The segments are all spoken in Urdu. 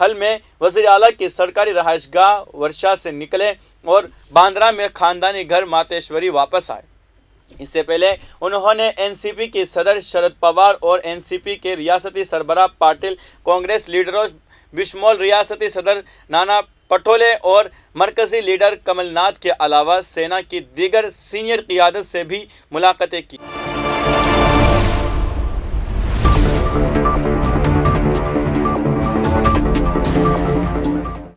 حل میں وزیر اعلیٰ کی سرکاری رہائش گاہ ورشا سے نکلے اور باندرا میں خاندانی گھر ماتیشوری واپس آئے۔ اس سے پہلے انہوں نے این سی پی کی صدر شرد پوار اور این سی پی کے ریاستی سربراہ پاٹل، کانگریس لیڈروں بشمول ریاستی صدر نانا پٹولے اور مرکزی لیڈر کمل ناتھ کے علاوہ سینا کی دیگر سینئر قیادت سے بھی ملاقاتیں کی۔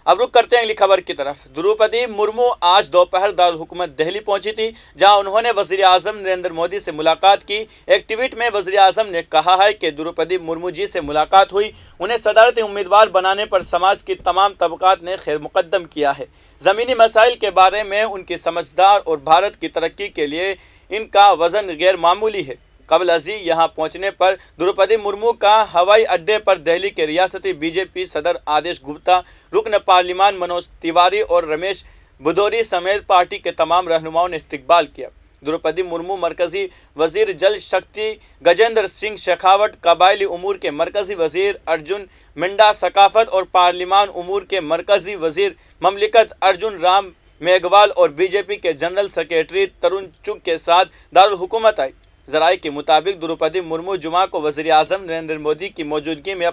اب رخ کرتے ہیں اگلی خبر کی طرف۔ دروپدی مرمو آج دوپہر دارالحکومت دہلی پہنچی تھی، جہاں انہوں نے وزیر اعظم نریندر مودی سے ملاقات کی۔ ایک ٹویٹ میں وزیر اعظم نے کہا ہے کہ دروپدی مرمو جی سے ملاقات ہوئی، انہیں صدارتی امیدوار بنانے پر سماج کی تمام طبقات نے خیر مقدم کیا ہے۔ زمینی مسائل کے بارے میں ان کی سمجھدار اور بھارت کی ترقی کے لیے ان کا وژن غیر معمولی ہے۔ قبل ازیں یہاں پہنچنے پر دروپدی مرمو کا ہوائی اڈے پر دہلی کے ریاستی بی جے پی صدر آدیش گپتا، رکن پارلیمان منوج تیواری اور رمیش بھدوری سمیت پارٹی کے تمام رہنماؤں نے استقبال کیا۔ دروپدی مرمو مرکزی وزیر جل شکتی گجیندر سنگھ شیخاوت، قبائلی امور کے مرکزی وزیر ارجن منڈا، ثقافت اور پارلیمان امور کے مرکزی وزیر مملکت ارجن رام میگھوال اور بی جے پی کے جنرل سیکریٹری ترون چگ کے ساتھ دارالحکومت آئی۔ ذرائع کے مطابق دروپدی مرمو جمعہ کو وزیر اعظم نریندر مودی کی موجودگی میں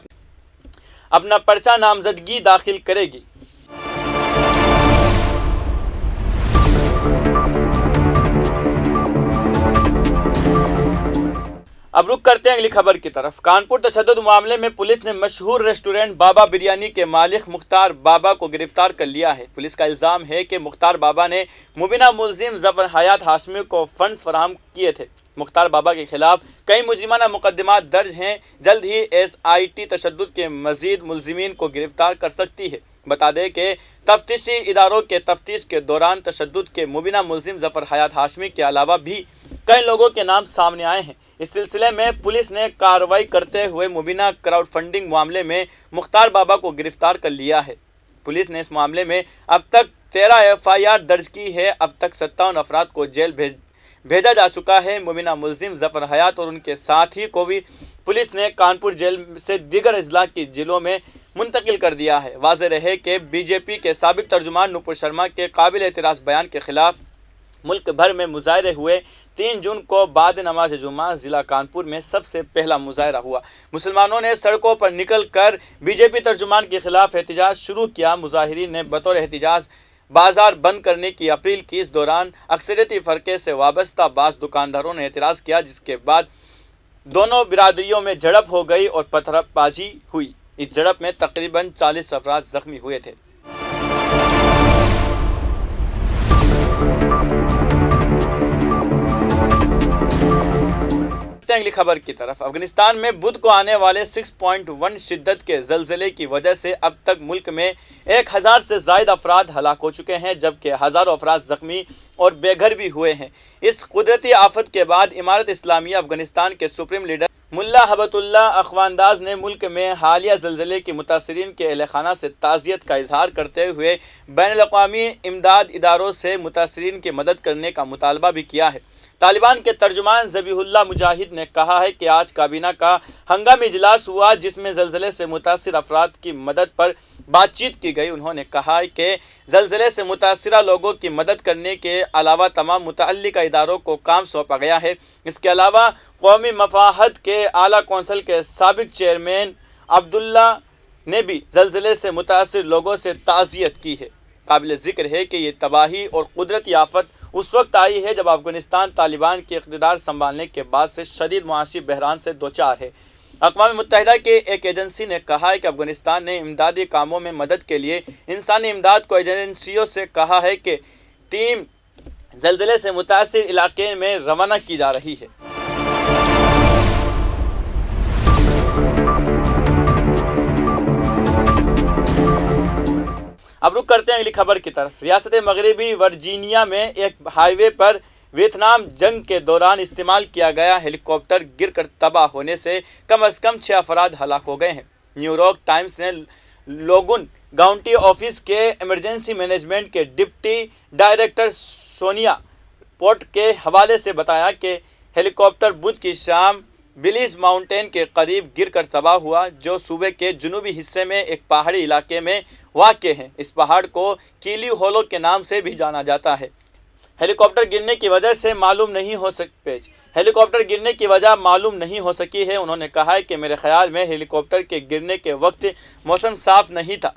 اپنا پرچہ نامزدگی داخل کرے گی۔ اب رخ کرتے ہیں اگلی خبر کی طرف۔ کانپور تشدد معاملے میں پولیس نے مشہور ریسٹورنٹ بابا بریانی کے مالک مختار بابا کو گرفتار کر لیا ہے۔ پولیس کا الزام ہے کہ مختار بابا نے مبینہ ملزم ظفر حیات ہاشمی کو فنڈز فراہم کیے تھے۔ مختار بابا کے خلاف کئی مجرمانہ مقدمات درج ہیں۔ جلد ہی ایس آئی ٹی تشدد کے مزید ملزمین کو گرفتار کر سکتی ہے۔ بتا دیں کہ تفتیشی اداروں کے تفتیش کے دوران تشدد کے مبینہ ملزم ظفر حیات ہاشمی کے علاوہ بھی کئی لوگوں کے نام سامنے آئے ہیں۔ اس سلسلے میں پولیس نے کارروائی کرتے ہوئے مبینہ کراؤڈ فنڈنگ معاملے میں مختار بابا کو گرفتار کر لیا ہے۔ پولیس نے اس معاملے میں اب تک 13 ایف آئی آر درج کی ہے۔ اب تک 57 افراد کو جیل بھیجا جا چکا ہے۔ مبینہ ملزم ظفر حیات اور ان کے ساتھی کو بھی پولیس نے کانپور جیل سے دیگر اضلاع کی جیلوں میں منتقل کر دیا ہے۔ واضح رہے کہ بی جے پی کے سابق ترجمان نپور شرما کے قابل اعتراض بیان کے خلاف ملک بھر میں مظاہرے ہوئے۔ 3 جون کو بعد نماز جمعہ ضلع کانپور میں سب سے پہلا مظاہرہ ہوا۔ مسلمانوں نے سڑکوں پر نکل کر بی جے پی ترجمان کے خلاف احتجاج شروع کیا۔ مظاہرین نے بطور احتجاج بازار بند کرنے کی اپیل کی۔ اس دوران اکثریتی فرقے سے وابستہ بعض دکانداروں نے اعتراض کیا، جس کے بعد دونوں برادریوں میں جھڑپ ہو گئی اور پتھر بازی ہوئی۔ اس جھڑپ میں تقریباً 40 افراد زخمی ہوئے تھے۔ اگلی خبر کی طرف۔ افغانستان میں بدھ کو آنے والے 6.1 شدت کے زلزلے کی وجہ سے اب تک ملک میں 1000 سے زائد افراد ہلاک ہو چکے ہیں، جبکہ ہزاروں افراد زخمی اور بے گھر بھی ہوئے ہیں۔ اس قدرتی آفت کے بعد امارت اسلامیہ افغانستان کے سپریم لیڈر ملا ہبت اللہ اخوانداز نے ملک میں حالیہ زلزلے کے متاثرین کے اہل خانہ سے تعزیت کا اظہار کرتے ہوئے بین الاقوامی امداد اداروں سے متاثرین کی مدد کرنے کا مطالبہ بھی کیا ہے۔ طالبان کے ترجمان ذبیح اللہ مجاہد نے کہا ہے کہ آج کابینہ کا ہنگامی اجلاس ہوا، جس میں زلزلے سے متاثر افراد کی مدد پر بات چیت کی گئی۔ انہوں نے کہا کہ زلزلے سے متاثرہ لوگوں کی مدد کرنے کے علاوہ تمام متعلقہ اداروں کو کام سونپا گیا ہے۔ اس کے علاوہ قومی مفاہمت کے اعلیٰ کونسل کے سابق چیئرمین عبداللہ نے بھی زلزلے سے متاثر لوگوں سے تعزیت کی ہے۔ قابل ذکر ہے کہ یہ تباہی اور قدرتی آفت اس وقت آئی ہے جب افغانستان طالبان کے اقتدار سنبھالنے کے بعد سے شدید معاشی بحران سے دوچار ہے۔ اقوام متحدہ کی ایک ایجنسی نے کہا ہے کہ افغانستان نے امدادی کاموں میں مدد کے لیے انسانی امداد کو ایجنسیوں سے کہا ہے کہ ٹیم زلزلے سے متاثر علاقے میں روانہ کی جا رہی ہے۔ اب رخ کرتے ہیں اگلی خبر کی طرف۔ ریاست مغربی ورجینیا میں ایک ہائی وے پر ویتنام جنگ کے دوران استعمال کیا گیا ہیلی کاپٹر گر کر تباہ ہونے سے کم از کم 6 افراد ہلاک ہو گئے ہیں۔ نیو یارک ٹائمز نے لوگن کاؤنٹی آفس کے ایمرجنسی مینجمنٹ کے ڈپٹی ڈائریکٹر سونیا پورٹ کے حوالے سے بتایا کہ ہیلی کاپٹر بدھ کی شام بلیز ماؤنٹین کے قریب گر کر تباہ ہوا، جو صوبے کے جنوبی حصے میں ایک پہاڑی علاقے میں واقع ہے۔ اس پہاڑ کو کیلی ہولو کے نام سے بھی جانا جاتا ہے۔ ہیلی کاپٹر گرنے کی وجہ معلوم نہیں ہو سکی ہے۔ انہوں نے کہا ہے کہ میرے خیال میں ہیلی کاپٹر کے گرنے کے وقت موسم صاف نہیں تھا۔